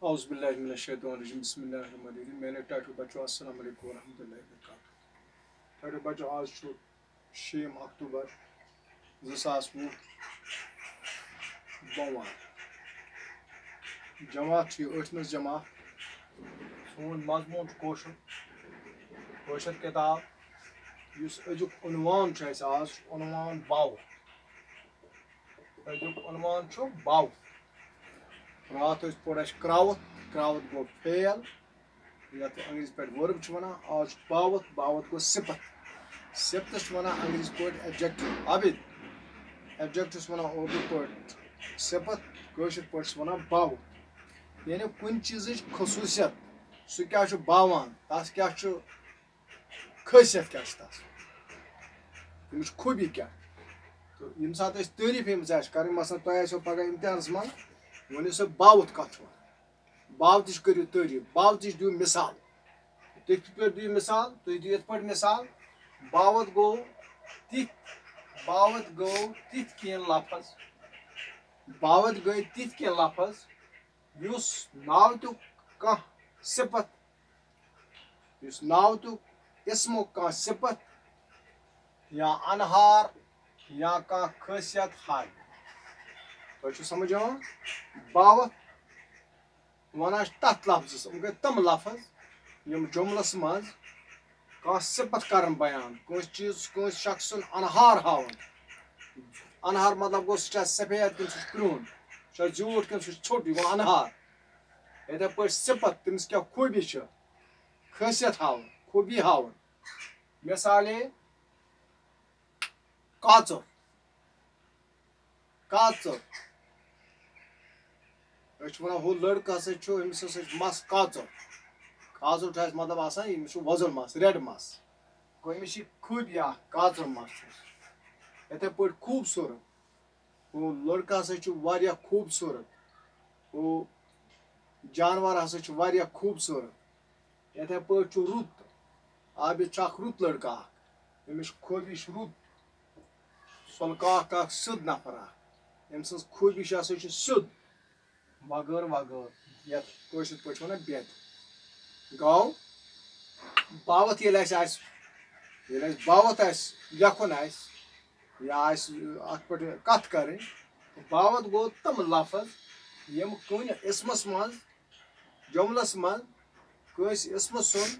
اعوذ باللہ من الشیطان الرجیم بسم اللہ الرحمن الرحیم میں نے ٹاٹو بچو السلام علیکم ورحمۃ اللہ وبرکاتہ ٹاٹو بچو آج چھو 6 اکتوبر 2020 بوموار جماعت چھ 8 جماعت سون مضمون کوشر کتاب اس ازیک عنوان چھ آج عنوان باو ازیک عنوان چھ باو رات پور کراوت گو فیل یت انگریزی پہ ورب آج باوت گو صفتس انگریزی پہ ایبجیکٹو عابد ایبجیکٹس اردو پہ صفت کاشر پہ باوت یعنی کن چیز خصوصیت سہ کیا باوان تس کیا خاصیت کیا تس تمچ خوبی کیا تو یم سات تعریف امس کریں مثلا تہ پگہ امتحانس من ونو سا باوت کت باوتچ کرو تعریف باوتچ دیو مثال تھی پہ دیو مثال تھی دیو ات پہ مثال باوت گو تیت کین لفظ باوت گئی تیت کین لفظ اس ناوتک کان صفت اس ناوتک اسمک کان صفت یا انہار یا کان خاصیت ہائے تھی سمجھ باوت ونان تر لفظ گئی تم لفظ یم جملس مز کان صفت کرن بیان کنس شخص سن انہار ہاون انہار مطلب گو سہ سفید کن سہ کرہن سہ زیوٹھ کن سہ ژھوٹ یہ گو انہار اتھے پہ صفت تمس کیا خوبی خاصیت ہاون خوبی ہاون مثالے کاژر ہو لڑکہ ہسا امس ہسا مس کاژر مطلب آسان یہ وزل مس ریڈ مس گو امس خوبی کاژر مس اتھے پہ خوبصورت وہ لڑکہ ہسا خوبصورت وہ جانور ہسا خوبصورت اتھے پہ رت عابد رت لڑکہ امس خوبی رت سلکاک سیود نفر ام سن خوبی سیود وغیر یت کاشر پہ ونان بیت گو باوت باوت لکھن یا ات پہ کت کریں باوت گو تم لفظ یم کن اسمس من جملس من کنس اسمس سن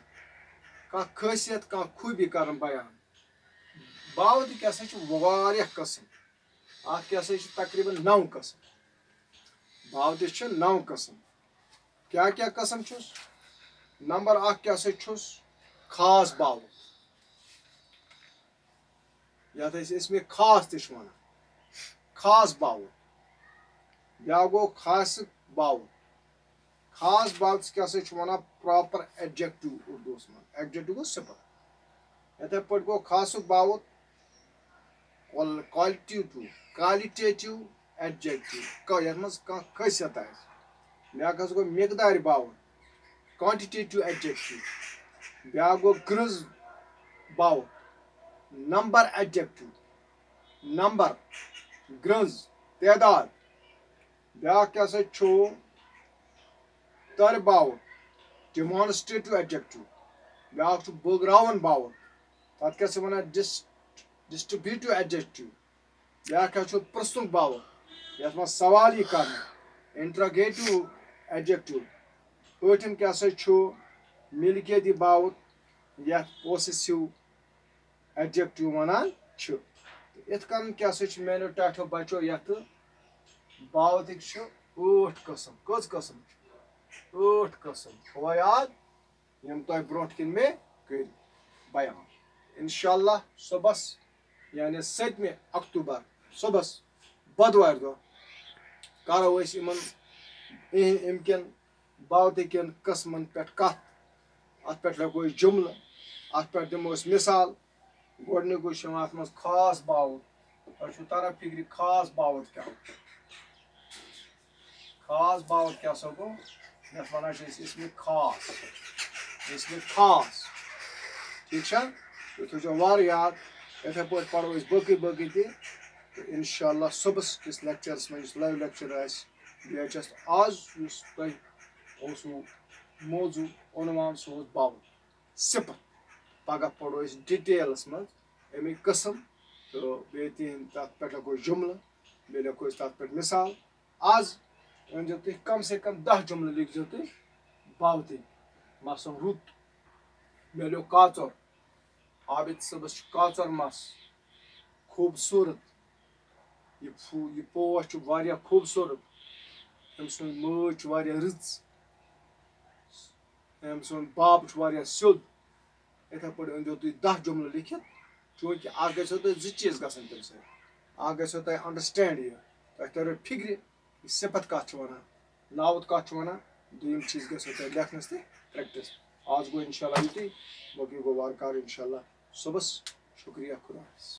کان خاصیت کان خوبی کرن بیان باوت واریاہ قسم ات تقریباً 9 قسم باوتس 9 قسم کیا قسم چھس نمبر 1 چھس خاص باوت یت اسم خاص تہ ونان خاص باوت یا گو خاص باوت خاص باوت کیا ونان پراپر ایڈجیکٹو اردوس من ایڈجیکٹو گو صفت اتھے پہ گو خاص باوت qualitative adjective یتھ مز کان خاصیت بیاکھ گو مقدار باوت quantitative adjective بیاکھ گو گرز باوت نمبر adjective نمبر گرز تعداد بیاکھ کیا تر باوت demonstrative adjective بیاکھ بٲگراوُن باوت تتھ کیا ونان distributive adjective بیاکھ پرژھنُک باوت یتھ مز سوال یہ کرنا انٹرگیٹو ایڈجیکٹو ٲٹھم کیا ملکیتی باوت یتھ پوسیسو ایڈجیکٹو ونان ات کن کیا میانو ٹاٹھو بچو یتھ باوتک 8 قسم کٔژ قسم 8 قسم تھوا یاد یم تہ برونٹ کن میں کر بیان انشاءاللہ صبحس یعنی 7 اکتوبر صبحس بدوار دہ کرو ام کن باوت کن قسمن پہ کت ات پہ لگو جملہ ات پہ دمو مثال گۄڈنیُک گوٚو ات مز خاص باوت تۄہہِ تران فکر خاص باوت کیا خاص باوت کیا گو یتھ ونان اسم خاص ٹھیک تُہۍ تھٲیزیو وارٕ یاد اتھے پہ پڑھو باقی تہ انشاءاللہ صبحس کس لیکچرس میں لائیو لیکچر بیٚیہِ آز تۄہہِ موضوع عنوان سہ باؤ صفت پگہ پڑھو أسۍ ڈِٹیلس منٛز اَمِکۍ قٕسم تہٕ بیٚیہِ تِہنٛدۍ تَتھ پٮ۪ٹھ لٮ۪کھو جملہٕ بیٚیہِ لٮ۪کھو أسۍ تَتھ پٮ۪ٹھ مِثال آز ؤنۍزیو تُہۍ کم سے کم 10 جملہٕ لیکھزیو تُہۍ باوتٕے مثلاً رُت میلیو کاژور عابد صٲبس چھُ کاژور مس خوٗبصوٗرت یہِ پوش چھُ واریاہ خوٗبصوٗرت أمۍ سُنٛد مٲج چھِ واریاہ رٕژ أمۍ سُنٛد باب چھُ واریاہ سیوٚد یِتھَے پٲٹھۍ أنۍزیو تُہۍ 10 جملہٕ لیکھِتھ چوٗنٛکہِ اکھ گژھیو تۄہہِ 2 چیٖز گژھن تَمہِ سۭتۍ اکھ گژھیو تۄہہِ انڈرسٹینٛڈ یہِ تۄہہِ ترِ فِکرِ یہِ صفت کَتھ چھِ وَنان ناوُت کَتھ چھُ وَنان دوٚیِم چیٖز گژھیو تۄہہِ لیکھنَس تہِ پرٛٮ۪کٹِس آز گوٚو اِنشاء اللہ یُتُے باقٕے گوٚو وارٕ کارٕ اِنشاء اللہ صُبحس شُکریہ خۄدا حافِظ